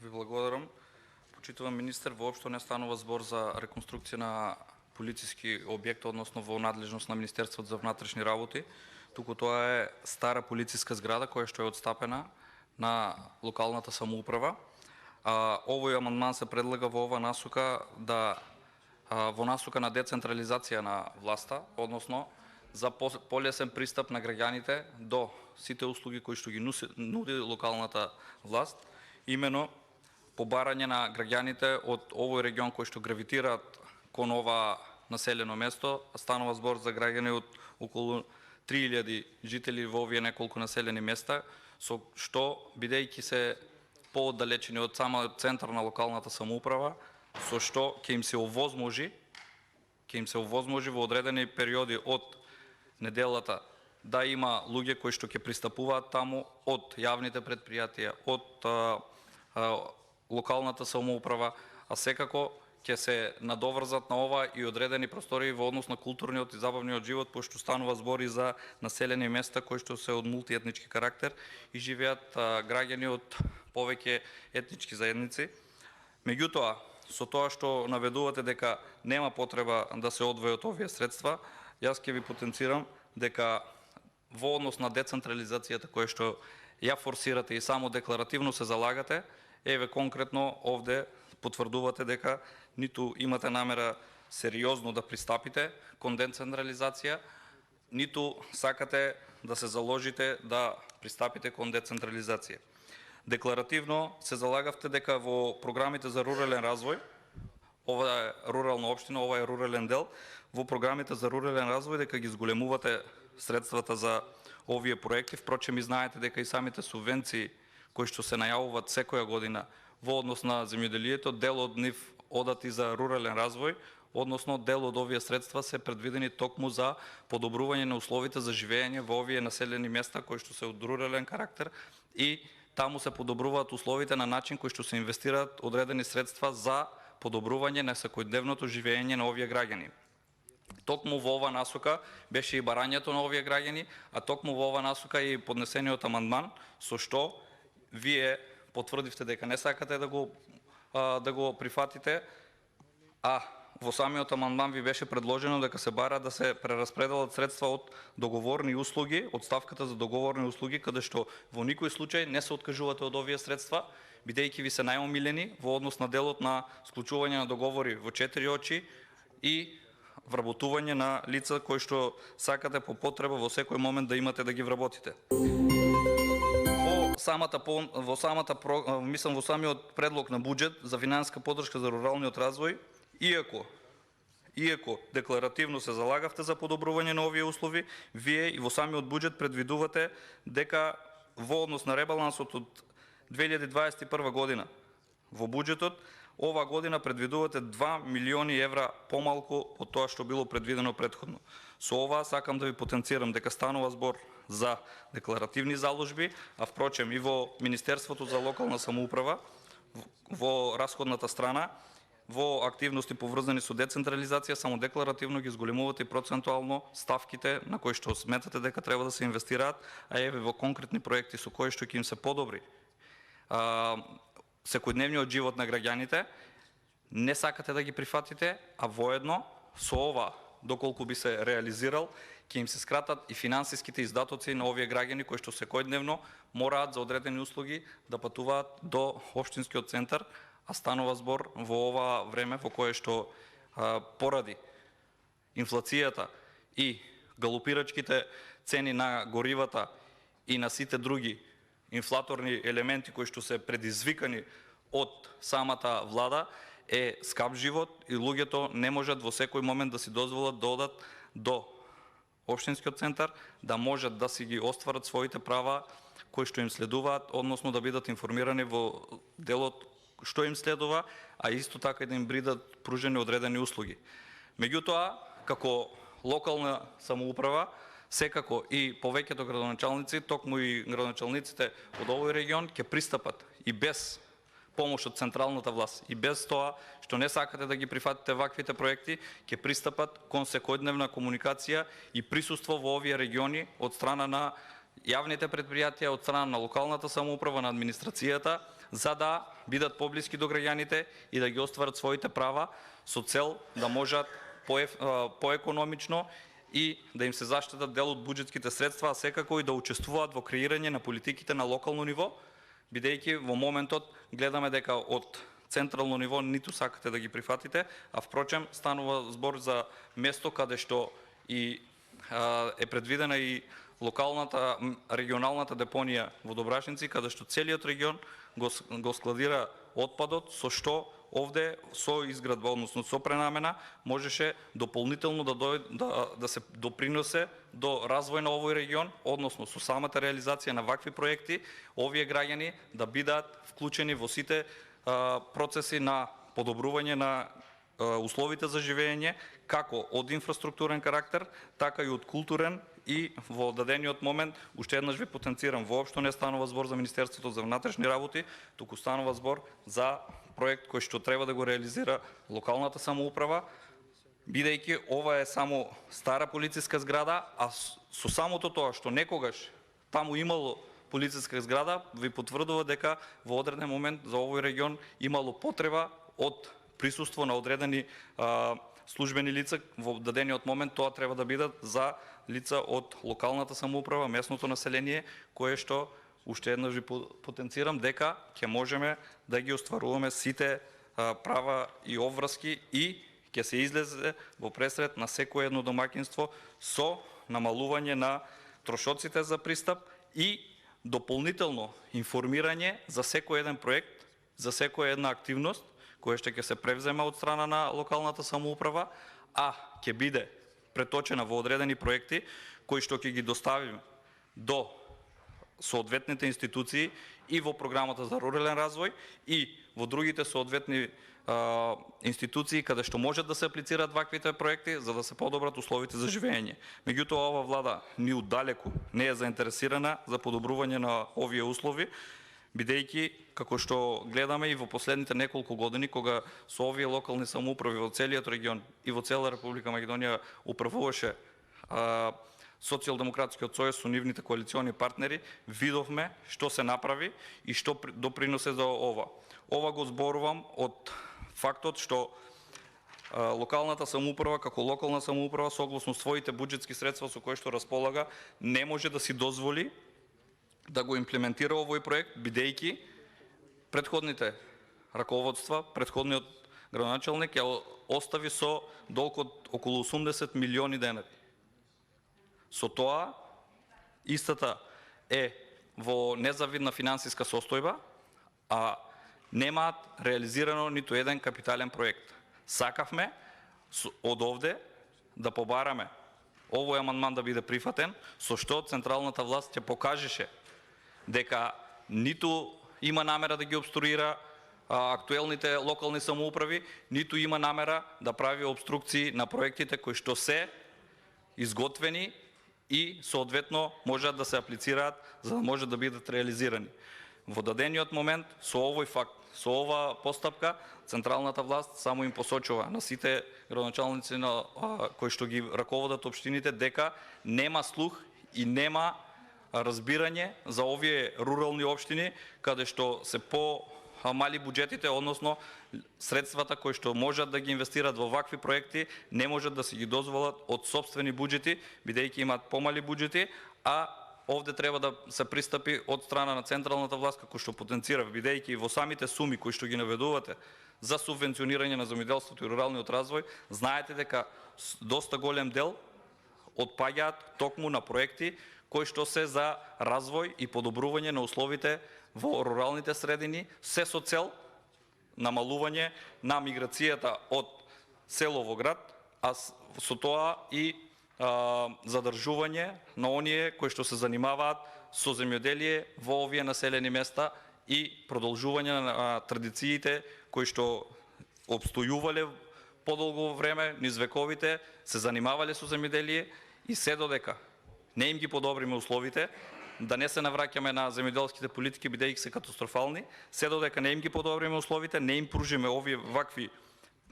Ви благодарам. Почитувам министър, въобще не станува збор за реконструкция на полицейски обект, односно во надлежност на Министерството за внатрешни работи. Туку тоа е стара полицейска зграда, која што е отстапена на локалната самоуправа. Овој амандман се предлага во ова насока во насока на децентрализација на власта, односно за полесен пристап на граѓаните до сите услуги кои што ги нуди локалната власт, имено побарање на граѓаните од овој регион кои што гравитираат кон ова населено место. Станува збор за граѓани од околу 3000 жители во овие неколку населени места, со што бидејќи се пооддалечени од самиот центар на локалната самоуправа, со што ќе им се овозможи во одредени периоди од неделата да има луѓе кои што ќе пристапуваат таму од јавните предпријатија, од локалната самоуправа, а секако ќе се надоврзат на ова и одредени простори во однос на културниот и забавниот живот, пошто станува збори за населени места кои што се од мултиетнички карактер и живеат граѓани од повеќе етнички заедници. Меѓутоа, со тоа што наведувате дека нема потреба да се одвојат овие средства, јас ќе ви потенцирам дека во однос на децентрализацијата која што ја форсирате и само декларативно се залагате, еве конкретно овде потврдувате дека ниту имате намера сериозно да пристапите кон децентрализација, ниту сакате да се заложите да пристапите кон децентрализација. Декларативно се залагавте дека во програмите за рурален развој, ова е рурална општина, ова е рурален дел, во програмите за рурален развој дека ги зголемувате средствата за овие проекти. Впрочем, и знаете дека и самите субвенции кои што се најавуваат секоја година во однос на земјоделието, дел од нив одат и за рурален развој, односно дел од овие средства се предвидени токму за подобрување на условите за живење во овие населени места кои што се од рурален карактер и таму се подобруваат условите на начин кои што се инвестираат одредени средства за подобрување на секојдневното живење на овие граѓани. Токму во ова насока беше и барањето на овие граѓани, а токму во ова насока и поднесениот амандман, со што вие потврдивте дека не сакате да го прифатите, а во самиот амандман ви беше предложено дека се бара да се прераспределат средства од договорни услуги, од ставката за договорни услуги, каде што во никој случај не се откажувате од овие средства, бидејќи ви се најомилени во однос на делот на склучување на договори во 4 очи и вработување на лица кои што сакате по потреба во секој момент да имате да ги вработите. Во самиот предлог на буџет за финансиска поддршка за руралниот развој, иако декларативно се залагавте за подобрување на овие услови, вие и во самиот буџет предвидувате дека во однос на ребалансот од 2021 година во буџетот, ова година предвидувате 2 милиони евра помалку од тоа што било предвидено претходно. Со ова сакам да ви потенцирам дека станува збор за декларативни заложби, а впрочем и во Министерството за локална самоуправа, во расходната страна, во активности поврзани со децентрализација, само декларативно ги зголемувате процентуално ставките на кои што сметате дека треба да се инвестираат, а еве во конкретни проекти со кои што ќе им се подобри секојдневниот живот на граѓаните, не сакате да ги прифатите, а воедно со ова, доколку би се реализирал, ќе им се скратат и финансиските издатоци на овие граѓани кои што секојдневно мораат за одредени услуги да патуваат до општинскиот центар, а станува збор во ова време во кое што поради инфлацијата и галопирачките цени на горивата и на сите други инфлаторни елементи кои што се предизвикани од самата влада, е скап живот и луѓето не можат во секој момент да си дозволат да одат до општинскиот центар, да можат да си ги остварат своите права кои што им следуваат, односно да бидат информирани во делот што им следува, а исто така и да им бидат пружени одредени услуги. Меѓутоа, како локална самоуправа, секако и повеќето градоначалници, токму и градоначалниците од овој регион ќе пристапат и без помош од централната власт и без тоа што не сакате да ги прифатите ваквите проекти, ќе пристапат кон секојдневна комуникација и присуство во овие региони од страна на јавните предпријатија од страна на локалната самоуправа, на администрацијата, за да бидат поблиски до граѓаните и да ги остварат своите права со цел да можат поекономично и да им се заштитат дел од буџетските средства, а секако и да учествуваат во креирање на политиките на локално ниво, бидејќи во моментот гледаме дека од централно ниво ниту сакате да ги прифатите, а впрочем станува збор за место каде што и е предвидена и локалната, регионалната депонија во Добрашници, каде што целиот регион го складира отпадот, со што овде со изградба, односно со пренамена, можеше дополнително да се доприносе до развој на овој регион, односно со самата реализација на вакви проекти, овие граѓани да бидат вклучени во сите процеси на подобрување на условите за живење, како од инфраструктурен карактер, така и од културен, и во дадениот момент, уште еднаш ви потенцирам, воопшто не станува збор за Министерството за внатрешни работи, туку станува збор за проект кој што треба да го реализира локалната самоуправа, бидејќи ова е само стара полициска зграда, а со самото тоа што некогаш таму имало полициска зграда, ви потврдува дека во одреден момент за овој регион имало потреба од присуство на одредени службени лица. Во дадениот момент тоа треба да бидат за лица од локалната самоуправа, местното население, кое што уште еднаш ви потенцирам дека ќе можеме да ги остваруваме сите права и обврски и ќе се излезе во пресред на секој едно домаќинство со намалување на трошоците за пристап и дополнително информирање за секој еден проект, за секоја една активност која ќе се превзема од страна на локалната самоуправа, а ќе биде преточена во одредени проекти кои што ќе ги доставиме до соодветните институции и во програмата за рурален развој и во другите соодветни институции каде што можат да се аплицираат ваквите проекти за да се подобрат условите за живење. Меѓутоа ова влада ни удалеку не е заинтересирана за подобрување на овие услови, бидејќи како што гледаме и во последните неколку години кога со овие локални самоуправи во целиот регион и во цела Република Македонија управуваше Социјалдемократскиот сојуз со нивните коалициони партнери, видовме што се направи и што доприносе за ова. Ова го зборувам од фактот што локалната самоуправа како локална самоуправа согласно своите буџетски средства со кои што располага не може да си дозволи да го имплементира овој проект, бидејќи претходните раководства, претходниот градоначалник ја остави со долг од околу 80 милиони денари. Со тоа, истата е во незавидна финансиска состојба, а немаат реализирано ниту еден капитален проект. Сакавме од овде да побараме овој амандман да биде прифатен, со што централната власт ќе покажеше дека ниту има намера да ги обструира актуелните локални самоуправи, ниту има намера да прави обструкции на проектите кои што се изготвени и соодветно можат да се аплицираат за да можат да бидат реализирани. Во дадениот момент со овој факт, со ова постапка, централната власт само им посочува на сите градоначалници на кои што ги раководат општините дека нема слух и нема разбирање за овие рурални општини каде што се мали буџетите, односно средствата кои што можат да ги инвестират во вакви проекти, не можат да се ги дозволат од сопствени буџети, бидејќи имаат помали буџети, а овде треба да се пристапи од страна на централната власт, како што потенцира, бидејќи во самите суми кои што ги наведувате за субвенционирање на земјоделството и руралниот развој, знаете дека доста голем дел отпаѓаат токму на проекти кои што се за развој и подобрување на условите во руралните средини, се со цел намалување на миграцијата од село во град, а со тоа и задржување на оние кои што се занимаваат со земјоделие во овие населени места и продолжување на традициите кои што обстојувале подолго време, низ вековите, се занимавале со земјоделие и се додека не им ги подобриме условите, да не се навраќаме на земјоделските политики бидејќи се катастрофални, се додека не им ги подобриме условите, не им пружиме овие вакви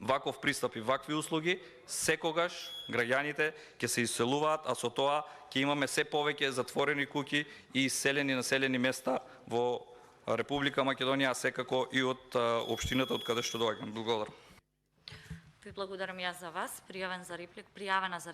ваков пристап и вакви услуги, секогаш граѓаните ќе се иселуваат, а со тоа ќе имаме се повеќе затворени куќи и иселени населени места во Република Македонија, а секако и од општината од каде што доаѓам. Благодарам. Ви благодарам јас за вас. Пријавена за